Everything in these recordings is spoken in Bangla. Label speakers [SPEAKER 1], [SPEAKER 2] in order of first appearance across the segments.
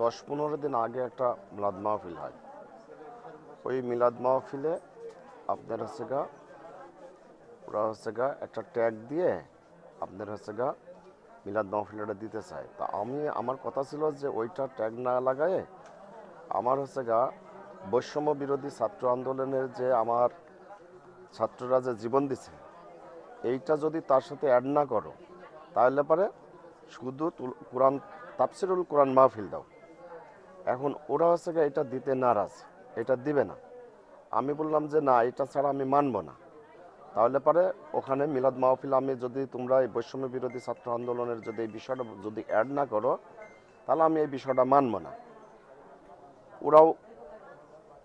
[SPEAKER 1] 10-15 দিন আগে একটা মিলাদ মাহফিল হয়। ওই মিলাদ মাহফিলে আপনার হচ্ছে গা ওরা হচ্ছে গা একটা ট্যাগ দিয়ে আপনার হচ্ছে গা মিলাদ মাহফিলটা দিতে চায়। তা আমার কথা ছিল যে ওইটা ট্যাগ না লাগায়ে আমার হচ্ছে গা বৈষম্য বিরোধী ছাত্র আন্দোলনের যে আমার ছাত্ররা যে জীবন দিছে এইটা যদি তার সাথে অ্যাড না করো তাহলে পরে শুধু কোরআন তাফসিরুল কোরআন মাহফিল দাও। এখন ওরা হচ্ছে গা এটা দিতে নারাজ, এটা দিবে না। আমি বললাম যে না, এটা ছাড়া আমি মানব না। তাহলে পরে ওখানে মিলাদ মাহফিল আমি যদি তোমরা এই বৈষম্য বিরোধী ছাত্র আন্দোলনের যদি এই বিষয়টা যদি অ্যাড না করো তাহলে আমি এই বিষয়টা মানব না। ওরাও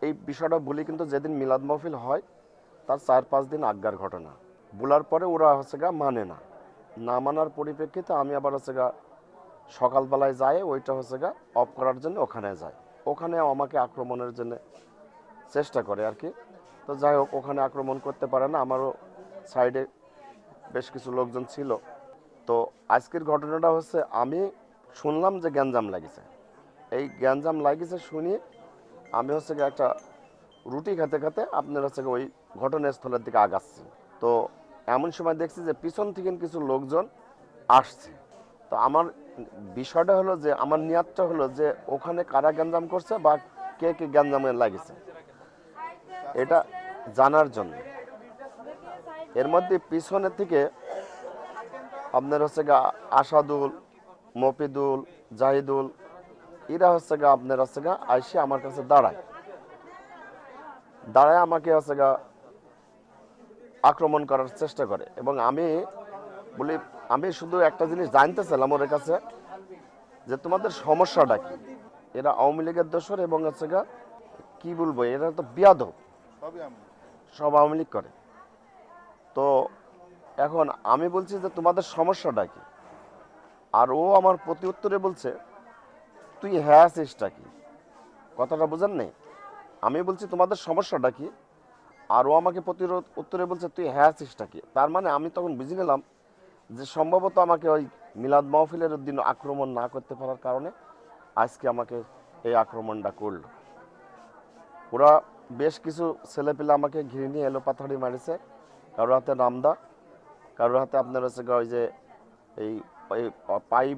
[SPEAKER 1] এই বিষয়টা বলি, কিন্তু যেদিন মিলাদ মাহফিল হয় তার 4-5 দিন আজ্ঞার ঘটনা বলার পরে ওরা হচ্ছে গা মানে না। না মানার পরিপ্রেক্ষিতে আমি আবার হচ্ছে গা সকালবেলায় যাই, ওইটা হচ্ছে গা অফ করার জন্য ওখানে যায়। ওখানে আমাকে আক্রমণের জন্য চেষ্টা করে আর কি। তো যাই হোক, ওখানে আক্রমণ করতে পারে না, আমারও সাইডে বেশ কিছু লোকজন ছিল। তো আজকের ঘটনাটা হচ্ছে আমি শুনলাম যে গ্যাঞ্জাম লাগিছে। এই গ্যাঞ্জাম লাগিছে শুনি আমি হচ্ছে গিয়ে একটা রুটি খেতে খেতে আপনার হচ্ছে ওই ঘটনাস্থলের দিকে আগাচ্ছি। তো এমন সময় দেখছি যে পিছন থেকে কিছু লোকজন আসছে। তো আমার বিষয়টা হলো যে আমার নিয়াতটা হলো যে ওখানে কারা গ্যাঞ্জাম করছে বা কে কে গ্যাঞ্জামে লাগিছে এটা জানার জন্য। এর মধ্যে পিছনের থেকে আপনার হচ্ছে গা আসাদুল, মফিদুল, জাহিদুল, এরা হচ্ছে গা আপনার হচ্ছে গা আইসে আমার কাছে দাঁড়ায় আমাকে হচ্ছে গা আক্রমণ করার চেষ্টা করে। এবং আমি বলি, আমি শুধু একটা জিনিস জানতে চাইলাম ওর কাছে যে তোমাদের সমস্যাটা কি। এরা আওয়ামী লীগের দোসর এবং হচ্ছে গা কি বলবো, এরা তো বিয়াদব, সব আওয়ামী লীগ করে। তো এখন আমি বলছি যে তোমাদের সমস্যাটা কি, আর ও আমার প্রতি উত্তরে বলছে তুই হ্যাঁ আছিসটা কি। কথাটা বুঝেন নেই? আমি বলছি তোমাদের সমস্যাটা কি, আর ও আমাকে প্রতিরোধ উত্তরে বলছে তুই হ্যাঁ আছিসটা কি। তার মানে আমি তখন বুঝে নিলাম যে সম্ভবত আমাকে ওই মিলাদ মাহফিলের দিন আক্রমণ না করতে পারার কারণে আজকে আমাকে এই আক্রমণটা করলো। ওরা বেশ কিছু ছেলেপেলে আমাকে ঘিরে নিয়ে এলো, পাথাড়ি মারিছে। কারোর হাতে রামদা, কারোর হাতে আপনার হচ্ছে ওই যে এই ওই পাইপ,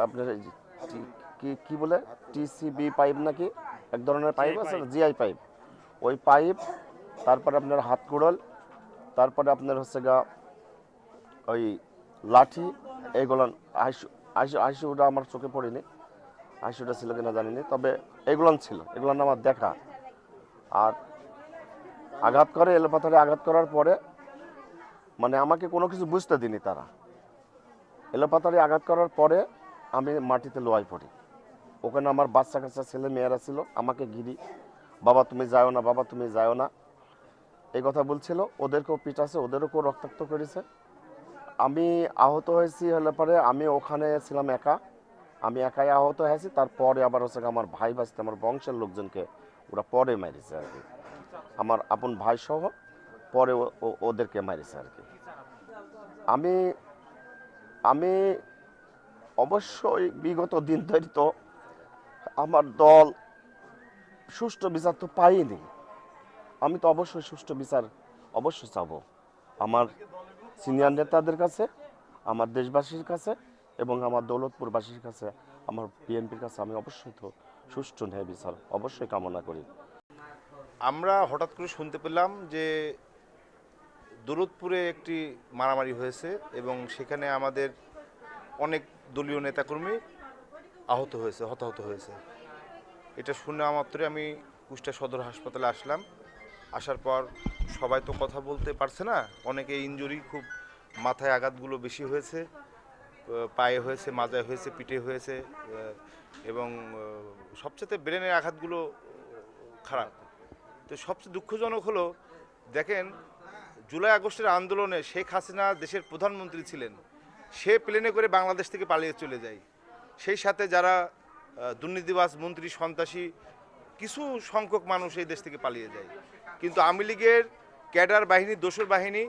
[SPEAKER 1] আপনার কি কি বলে টিসিবি পাইপ নাকি এক ধরনের পাইপ আছে, জিআই পাইপ, ওই পাইপ। তারপরে আপনার হাত কুড়ল, তারপরে আপনার হচ্ছে গা ওই লাঠি, এইগুলো। আইসুটা আমার চোখে পড়েনি, আইসুটা ছিল কিনা জানিনি, তবে এগুলো ছিল, এগুলো আমার দেখা। আর আঘাত করে, এলোপাথারে আঘাত করার পরে মানে আমাকে কোনো কিছু বুঝতে দিনি তারা। এলোপাথারি আঘাত করার পরে আমি মাটিতে লোয়াই পড়ি। ওখানে আমার বাচ্চা কাচ্চা ছেলে মেয়েরা ছিল, আমাকে ঘিরি, বাবা তুমি যাও না, বাবা তুমি যাও না, এই কথা বলছিল। ওদেরকেও পিটাছে, ওদেরকেও রক্তাক্ত করেছে। আমি আহত হয়েছি হলে পরে আমি ওখানে ছিলাম একা, আমি একাই আহত হয়েছি। তারপরে আবার হচ্ছে আমার ভাই বাঁচতে, আমার বংশের লোকজনকে ওরা পরে মেরেছে আর কি, আমার আপন ভাই সহ পরে ওদেরকে মেরেছে আর কি। আমি আমি অবশ্যই বিগত দিন ধরে তো আমার দল সুষ্ঠু বিচার তো পাইনি। আমি তো অবশ্যই সুষ্ঠু বিচার অবশ্যই চাবো আমার সিনিয়র নেতাদের কাছে, আমার দেশবাসীর কাছে এবং আমার দৌলতপুরবাসীর কাছে, আমার বিএনপির কাছে। আমি অবশ্যই তো সুষ্ঠু ন্যায় বিচার অবশ্যই কামনা করি।
[SPEAKER 2] আমরা হঠাৎ করে শুনতে পেলাম যে দৌলতপুরে একটি মারামারি হয়েছে এবং সেখানে আমাদের অনেক দলীয় নেতাকর্মী হতাহত হয়েছে। এটা শুনে মাত্রই আমি কুষ্টিয়া সদর হাসপাতালে আসলাম। আসার পর সবাই তো কথা বলতে পারছে না, অনেকে ইনজুরি, খুব মাথায় আঘাতগুলো বেশি হয়েছে, পায়ে হয়েছে, মাজায় হয়েছে, পিঠে হয়েছে, এবং সবচেয়ে ব্রেনের আঘাতগুলো খারাপ। তো সবচেয়ে দুঃখজনক হলো, দেখেন, জুলাই আগস্টের আন্দোলনে শেখ হাসিনা দেশের প্রধানমন্ত্রী ছিলেন, সে প্লেনে করে বাংলাদেশ থেকে পালিয়ে চলে যায়। সেই সাথে যারা দুর্নীতিবাজ, মন্ত্রী, সন্ত্রাসী, কিছু সংখ্যক মানুষ এই দেশ থেকে পালিয়ে যায়। কিন্তু আওয়ামী লীগের ক্যাডার বাহিনী, দোসর বাহিনী,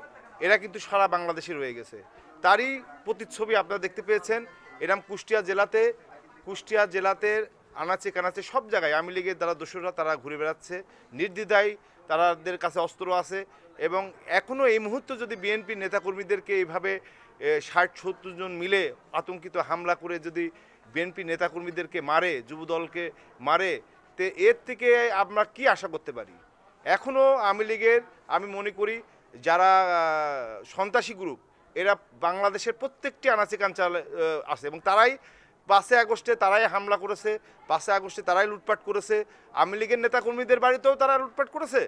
[SPEAKER 2] এরা কিন্তু সারা বাংলাদেশে রয়ে গেছে। তারই প্রতিচ্ছবি আপনারা দেখতে পেয়েছেন। এরকম কুষ্টিয়া জেলাতে আনাচে কানাচে সব জায়গায় আওয়ামী লীগের দ্বারা দোসররা তারা ঘুরে বেড়াচ্ছে নির্দ্বিধায়, তাদের কাছে অস্ত্র আছে এবং এখনও এই মুহূর্তে যদি বিএনপি নেতাকর্মীদেরকে এইভাবে 60-70 জন মিলে আতঙ্কিত হামলা করে যদি বিএনপি নেতাকর্মীদেরকে মারে, যুবদলকে মারে, তে এর থেকে আমরা কি আশা করতে পারি? এখনও আওয়ামী লীগের আমি মনে করি যারা সন্ত্রাসী গ্রুপ এরা বাংলাদেশের প্রত্যেকটি আনাচে কাঞ্চালে আছে এবং তারাই 5 আগস্টে তারাই হামলা করেছে, 5 আগস্টে তারাই লুটপাট করেছে, আওয়ামী লীগের নেতাকর্মীদের বাড়িতেও তারা লুটপাট করেছে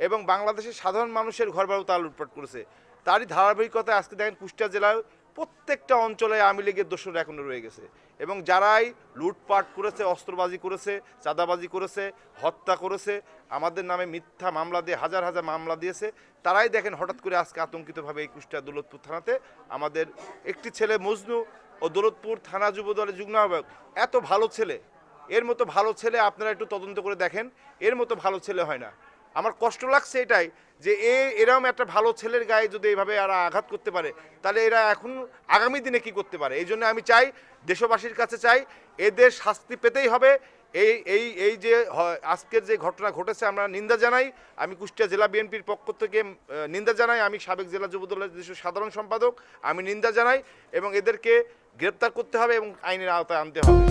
[SPEAKER 2] এবং বাংলাদেশের সাধারণ মানুষের ঘরবাড়িও তারা লুটপাট করেছে। তারই ধারাবাহিকতায় আজকে দেখেন কুষ্টিয়া জেলার প্রত্যেকটা অঞ্চলে আওয়ামী লীগের দোসররা এখনো রয়ে গেছে এবং যারাই লুটপাট করেছে, অস্ত্রবাজি করেছে, চাঁদাবাজি করেছে, হত্যা করেছে, আমাদের নামে মিথ্যা মামলা দিয়ে হাজার হাজার মামলা দিয়েছে, তারাই দেখেন হঠাৎ করে আজকে আতঙ্কিতভাবে এই কুষ্টিয়া দৌলতপুর থানাতে আমাদের একটি ছেলে মজনু ও দৌলতপুর থানা যুব দলের যুগ্ম আহ্বায়ক, এত ভালো ছেলে, এর মতো ভালো ছেলে আপনারা একটু তদন্ত করে দেখেন, এর মতো ভালো ছেলে হয় না। আমার কষ্ট লাগছে এটাই যে এরকম একটা ভালো ছেলের গায়ে যদি এইভাবে এরা আঘাত করতে পারে তাহলে এরা এখন আগামী দিনে কি করতে পারে। এই জন্য আমি চাই, দেশবাসীর কাছে চাই, এদের শাস্তি পেতেই হবে। এই যে আজকের যে ঘটনা ঘটেছে আমরা নিন্দা জানাই। আমি কুষ্টিয়া জেলা বিএনপির পক্ষ থেকে নিন্দা জানাই, আমি সাবেক জেলা যুবদলের দেশের সাধারণ সম্পাদক, আমি নিন্দা জানাই এবং এদেরকে গ্রেপ্তার করতে হবে এবং আইনের আওতায় আনতে হবে।